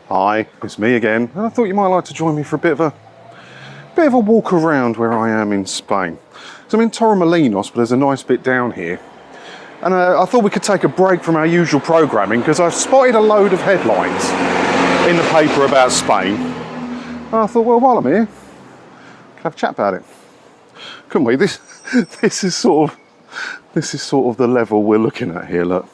Hi, it's me again, and I thought you might like to join me for a bit of a walk around where I am in Spain. So I'm in Torremolinos, but there's a nice bit down here. And I thought we could take a break from our usual programming because I've spotted a load of headlines in the paper about Spain. And I thought, well, while I'm here, I can have a chat about it. Couldn't we? This is sort of the level we're looking at here, look.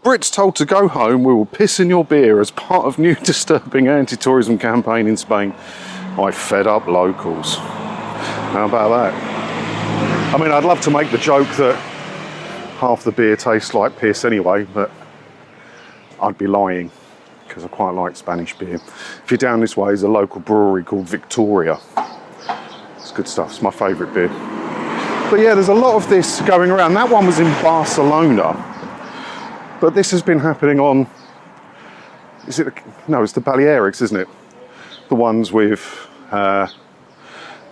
Brits told to go home, we will piss in your beer as part of new disturbing anti-tourism campaign in Spain by fed up locals. How about that? I mean, I'd love to make the joke that half the beer tastes like piss anyway, but I'd be lying because I quite like Spanish beer. If you're down this way, there's a local brewery called Victoria. It's good stuff, it's my favourite beer. But yeah, there's a lot of this going around. That one was in Barcelona. But this has been happening on, it's the Balearics, isn't it? The ones with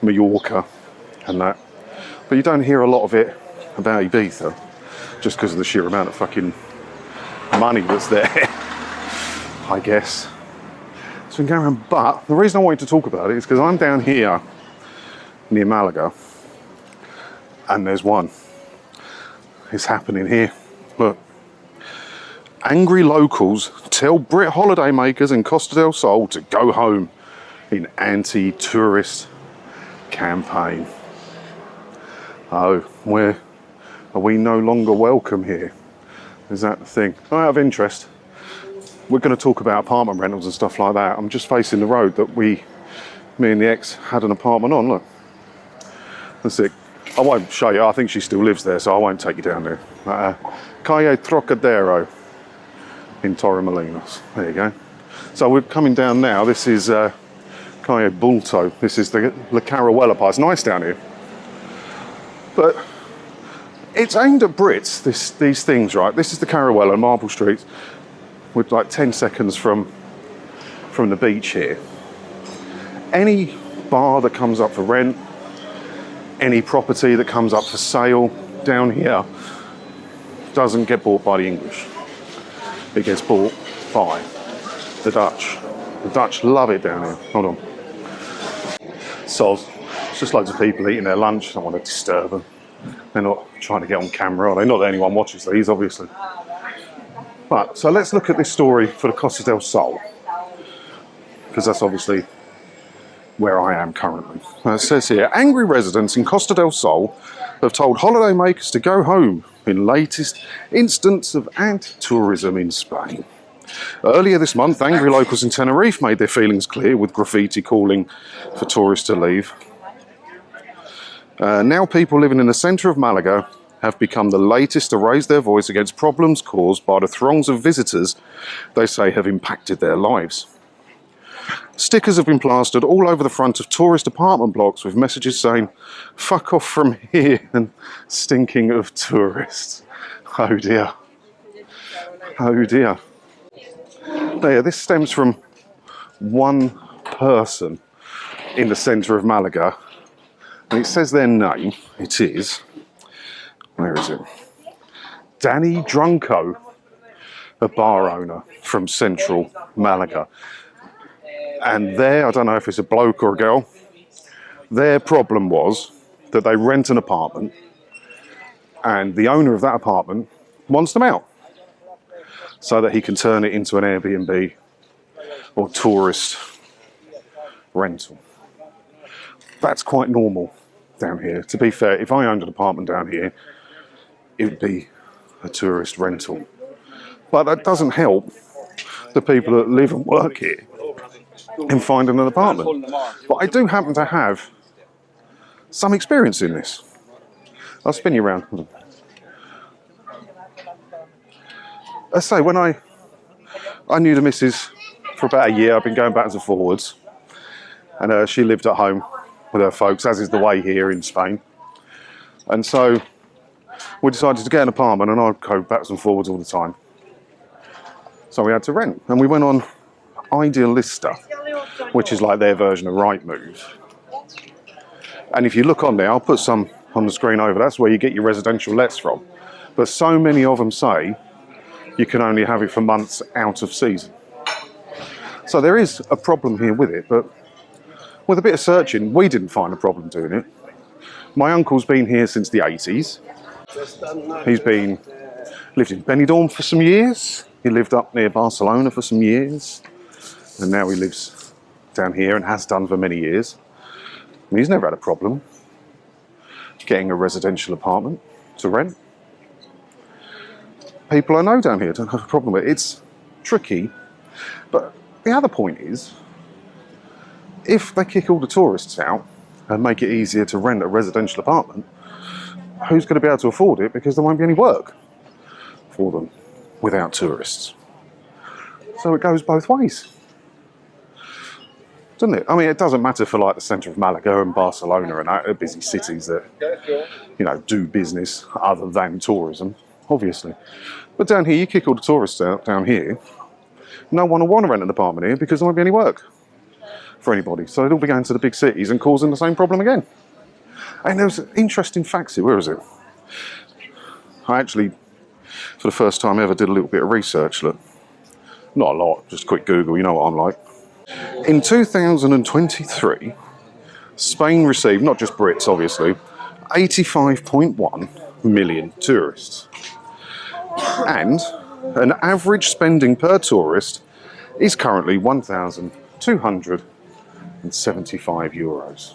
Mallorca and that. But you don't hear a lot of it about Ibiza, just because of the sheer amount of fucking money that's there, I guess. It's been going around, but the reason I wanted to talk about it is because I'm down here near Malaga, and there's one. It's happening here. Look. Angry locals tell Brit holidaymakers in Costa del Sol to go home in anti-tourist campaign. Oh, are we no longer welcome here? Is that the thing? Out of interest, we're going to talk about apartment rentals and stuff like that. I'm just facing the road that me and the ex had an apartment on, look. That's it. I won't show you, I think she still lives there, so I won't take you down there. Calle Trocadero in Torremolinos. There you go. So we're coming down now. This is Calle Bulto. This is the La Caruela part. It's nice down here. But it's aimed at Brits, these things, right? This is the Caruela, Marble Street. We're like 10 seconds from the beach here. Any bar that comes up for rent, any property that comes up for sale down here doesn't get bought by the English. It gets bought by the Dutch. The Dutch love it down here. Hold on. So it's just loads of people eating their lunch. I don't want to disturb them. They're not trying to get on camera, are they? Not that anyone watches these, obviously. But so let's look at this story for the Costa del Sol, because that's obviously where I am currently. It says here, angry residents in Costa del Sol have told holidaymakers to go home in latest instance of anti-tourism in Spain. Earlier this month, angry locals in Tenerife made their feelings clear with graffiti calling for tourists to leave. Now people living in the centre of Malaga have become the latest to raise their voice against problems caused by the throngs of visitors they say have impacted their lives. Stickers have been plastered all over the front of tourist apartment blocks with messages saying, "Fuck off from here," and "stinking of tourists." Oh dear. Oh dear. There, this stems from one person in the centre of Malaga, and it says their name. It is, where is it? Danny Drunko, a bar owner from central Malaga. And I don't know if it's a bloke or a girl, their problem was that they rent an apartment and the owner of that apartment wants them out so that he can turn it into an Airbnb or tourist rental. That's quite normal down here. To be fair, if I owned an apartment down here, it would be a tourist rental. But that doesn't help the people that live and work here in finding an apartment. But I do happen to have some experience in this. I'll spin you around. I say, when I knew the missus for about a year, I've been going backwards and forwards, and she lived at home with her folks, as is the way here in Spain. And so we decided to get an apartment, and I'd go backwards and forwards all the time. So we had to rent, and we went on Idealista, which is like their version of Rightmove. And if you look on there, I'll put some on the screen over, that's where you get your residential lets from. But so many of them say you can only have it for months out of season. So there is a problem here with it, but with a bit of searching, we didn't find a problem doing it. My uncle's been here since the 80s. He's lived in Benidorm for some years. He lived up near Barcelona for some years. And now he lives down here and has done for many years. And he's never had a problem getting a residential apartment to rent. People I know down here don't have a problem with it. It's tricky. But the other point is, if they kick all the tourists out and make it easier to rent a residential apartment, who's going to be able to afford it, because there won't be any work for them without tourists. So it goes both ways, doesn't it? I mean, it doesn't matter for like the centre of Malaga and Barcelona and that, busy cities that, you know, do business other than tourism, obviously. But down here, you kick all the tourists out down here, no one will want to rent an apartment here because there won't be any work for anybody. So they'll be going to the big cities and causing the same problem again. And there's interesting facts here. Where is it? I actually, for the first time ever, did a little bit of research. Look, not a lot, just a quick Google, you know what I'm like. In 2023, Spain received, not just Brits obviously, 85.1 million tourists. And an average spending per tourist is currently €1,275.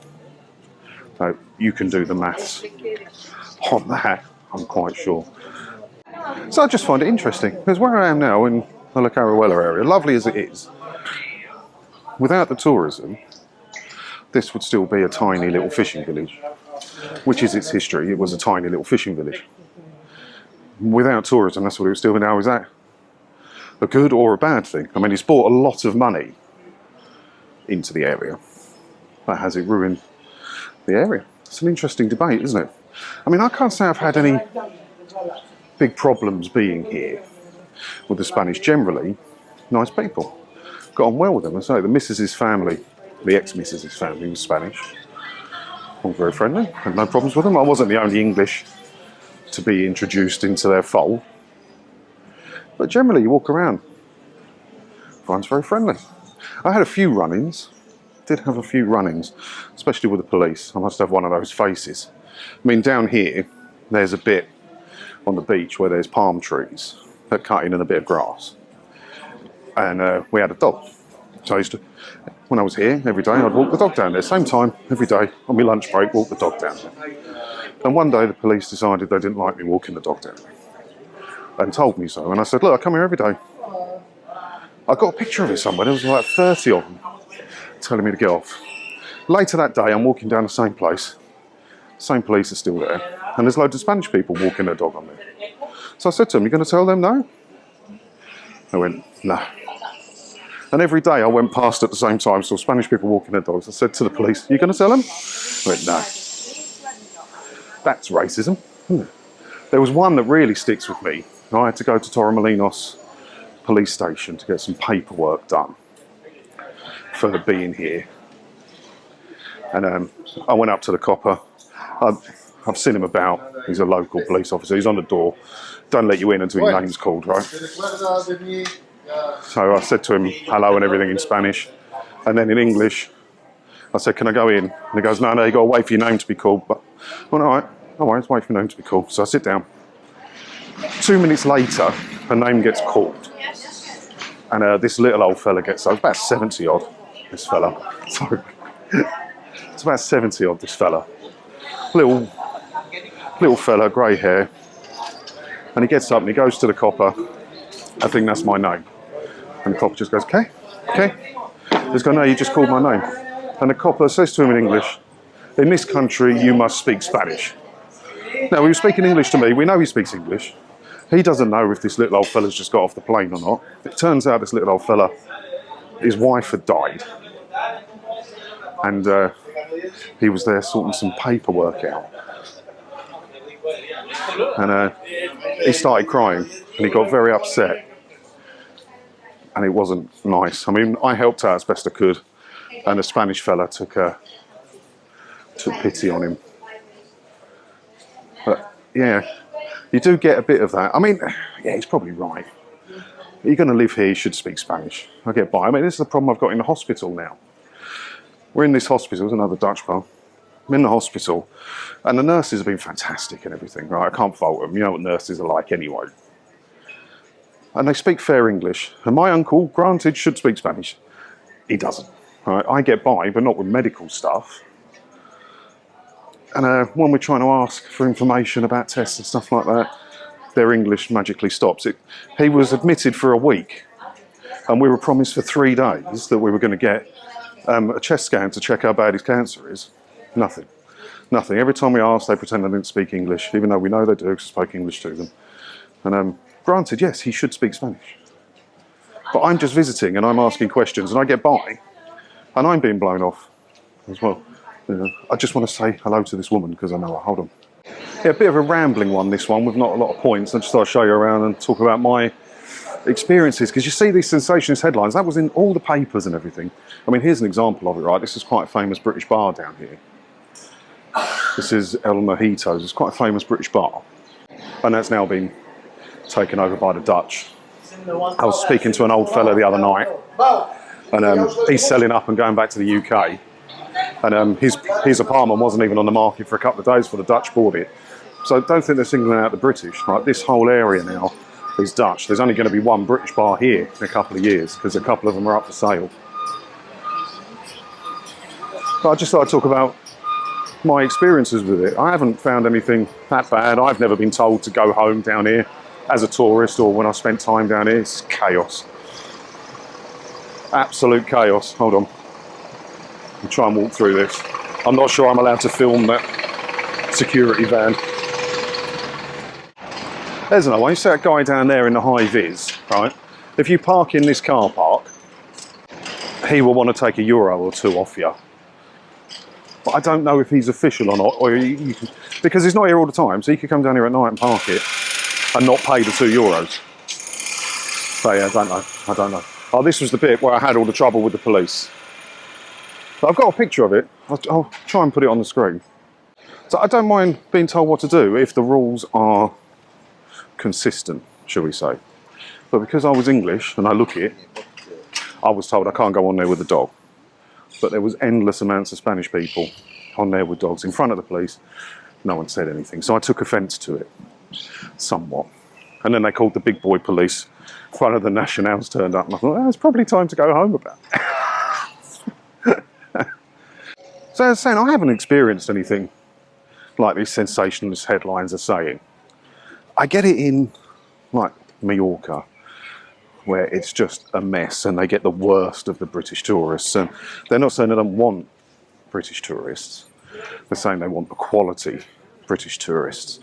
So you can do the maths on that, I'm quite sure. So I just find it interesting, because where I am now in the La Caruela area, lovely as it is, without the tourism, this would still be a tiny little fishing village, which is its history. It was a tiny little fishing village. Without tourism, that's what it would still be now. Is that a good or a bad thing? I mean, it's brought a lot of money into the area, but has it ruined the area? It's an interesting debate, isn't it? I mean, I can't say I've had any big problems being here with the Spanish generally. Nice people. Got on well with them. I say the missus's family, the ex-missus's family was Spanish. All very friendly, had no problems with them. I wasn't the only English to be introduced into their fold. But generally you walk around, everyone's very friendly. I had a few run-ins, did have a few run-ins, especially with the police. I must have one of those faces. I mean, down here, there's a bit on the beach where there's palm trees that cut in and a bit of grass. And we had a dog. So I used to, when I was here every day, I'd walk the dog down there. Same time, every day, on my lunch break, walk the dog down there. And one day the police decided they didn't like me walking the dog down there and told me so. And I said, look, I come here every day. I got a picture of it somewhere. There was like 30 of them telling me to get off. Later that day, I'm walking down the same place. Same police are still there. And there's loads of Spanish people walking their dog on there. So I said to them, you going to tell them no? They went, no. And every day I went past at the same time, saw Spanish people walking their dogs. I said to the police, you going to tell them? They went, no. That's racism, isn't it? There was one that really sticks with me. I had to go to Torremolinos police station to get some paperwork done for being here. And I went up to the copper. I've seen him about. He's a local police officer. He's on the door. Don't let you in until your name's called, right? So I said to him hello and everything in Spanish. And then in English, I said, can I go in? And he goes, no, you've got to wait for your name to be called. But I went, all right, no worries, wait for your name to be called. So I sit down. 2 minutes later, her name gets called. And this little old fella gets, about 70 odd, this fella. Sorry. It's about 70 odd, this fella. Little fella, grey hair. And he gets up and he goes to the copper. I think that's my name. And the copper just goes, okay. He's going, no, you just called my name. And the copper says to him in English, in this country, you must speak Spanish. Now, he was speaking English to me. We know he speaks English. He doesn't know if this little old fella's just got off the plane or not. It turns out this little old fella, his wife had died. And he was there sorting some paperwork out. And he started crying and he got very upset. And it wasn't nice. I mean, I helped out as best I could. And a Spanish fella took pity on him. But yeah, you do get a bit of that. I mean, yeah, he's probably right. You're going to live here, you should speak Spanish. I get by. I mean, this is the problem I've got in the hospital now. We're in this hospital, there's another Dutch bar. I'm in the hospital, and the nurses have been fantastic and everything, right? I can't fault them. You know what nurses are like anyway. And they speak fair English. And my uncle, granted, should speak Spanish. He doesn't. Right? I get by, but not with medical stuff. And when we're trying to ask for information about tests and stuff like that, their English magically stops. He was admitted for a week, and we were promised for 3 days that we were going to get a chest scan to check how bad his cancer is. Nothing. Nothing. Every time we asked, they pretend they didn't speak English, even though we know they do because I spoke English to them. And granted, yes, he should speak Spanish. But I'm just visiting and I'm asking questions and I get by and I'm being blown off as well. I just want to say hello to this woman because I know her. Hold on. Yeah, a bit of a rambling one, this one, with not a lot of points. I just thought I'd show you around and talk about my experiences, because you see these sensationalist headlines. That was in all the papers and everything. I mean, here's an example of it, right? This is quite a famous British bar down here. This is El Mojitos. It's quite a famous British bar. And that's now been taken over by the Dutch. I was speaking to an old fella the other night, and he's selling up and going back to the UK. And his apartment wasn't even on the market for a couple of days before the Dutch bought it. So I don't think they're singling out the British. Like, this whole area now is Dutch. There's only going to be one British bar here in a couple of years because a couple of them are up for sale. But I just thought I'd talk about my experiences with it. I haven't found anything that bad. I've never been told to go home down here as a tourist or when I spent time down here. It's chaos. Absolute chaos. Hold on. I'll try and walk through this. I'm not sure I'm allowed to film that security van. There's another one. You see that guy down there in the high vis, right? If you park in this car park, he will want to take €1 or 2 off you. But I don't know if he's official or not, or you can, because he's not here all the time, so he could come down here at night and park it and not pay the €2. So yeah, I don't know. Oh, this was the bit where I had all the trouble with the police. But I've got a picture of it. I'll try and put it on the screen. So I don't mind being told what to do if the rules are consistent, shall we say. But because I was English and I look it, I was told I can't go on there with a dog. But there was endless amounts of Spanish people on there with dogs in front of the police. No one said anything. So I took offence to it, somewhat. And then they called the big boy police. One of the nationals turned up and I thought, it's probably time to go home about it. So as I was saying, I haven't experienced anything like these sensationalist headlines are saying. I get it in, like, Mallorca, where it's just a mess and they get the worst of the British tourists. And they're not saying they don't want British tourists. They're saying they want the quality British tourists.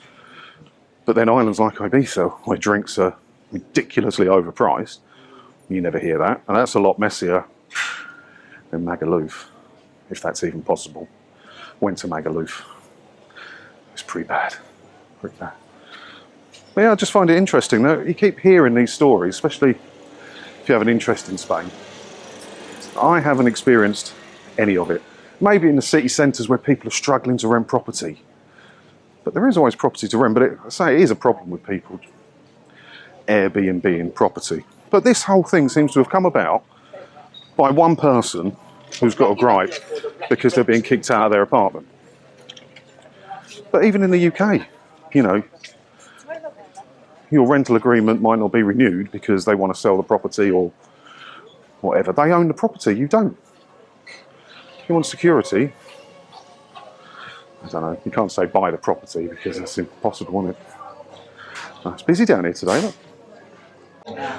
But then islands like Ibiza, where drinks are ridiculously overpriced, you never hear that. And that's a lot messier than Magaluf, if that's even possible. Went to Magaluf. It's pretty bad. Pretty bad. But yeah, I just find it interesting that you keep hearing these stories, especially if you have an interest in Spain. I haven't experienced any of it. Maybe in the city centres where people are struggling to rent property. But there is always property to rent, but it is a problem with people Airbnb-ing property. But this whole thing seems to have come about by one person who's got a gripe because they're being kicked out of their apartment. But even in the UK, you know, your rental agreement might not be renewed because they want to sell the property or whatever. They own the property, you don't. You want security, I don't know, you can't say buy the property because that's impossible, isn't it? Oh, it's busy down here today, look.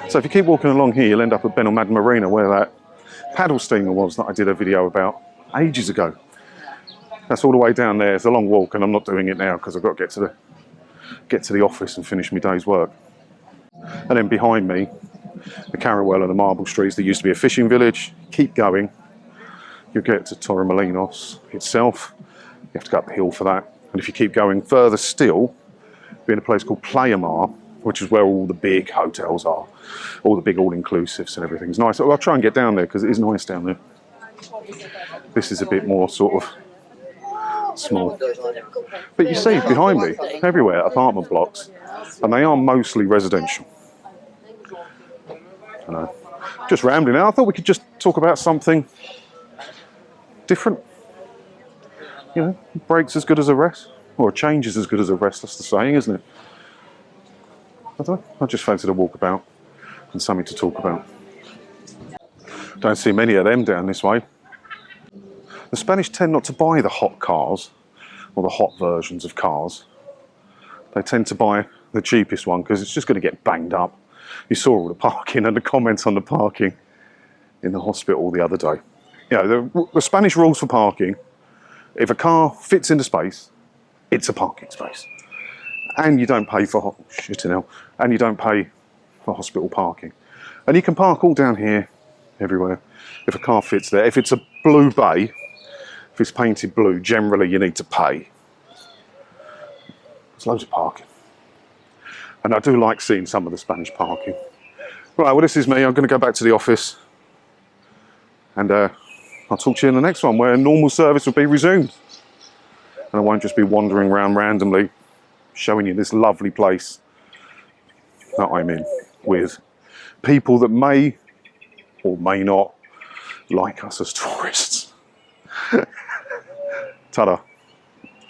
So if you keep walking along here, you'll end up at Benalmádena Marina, where that paddle steamer was that I did a video about ages ago. That's all the way down there. It's a long walk and I'm not doing it now because I've got to get to the office and finish my day's work. And then behind me, the Carawell and the Marble Streets. There used to be a fishing village. Keep going, you'll get to Torremolinos itself. You have to go up the hill for that. And if you keep going further still, you'll be in a place called Playa Mar, which is where all the big hotels are, all the big all-inclusives and everything. It's nice. I'll try and get down there because it is nice down there. This is a bit more sort of small. But you see behind me, everywhere, apartment blocks, and they are mostly residential. I know. Just rambling out. I thought we could just talk about something different. You know, a break's as good as a rest, or a change is as good as a rest. That's the saying, isn't it? I don't know. I just fancied a walkabout and something to talk about. Don't see many of them down this way. The Spanish tend not to buy the hot cars, or the hot versions of cars. They tend to buy the cheapest one because it's just going to get banged up. You saw all the parking and the comments on the parking in the hospital the other day. You know, the Spanish rules for parking, if a car fits into space, it's a parking space. And you don't pay for, and you don't pay for hospital parking. And you can park all down here, everywhere, if a car fits there. If it's a blue bay, if it's painted blue, generally you need to pay. There's loads of parking. And I do like seeing some of the Spanish parking. Right, well, this is me. I'm going to go back to the office. And I'll talk to you in the next one where normal service will be resumed. And I won't just be wandering around randomly, showing you this lovely place that I'm in with people that may or may not like us as tourists. Ta-da.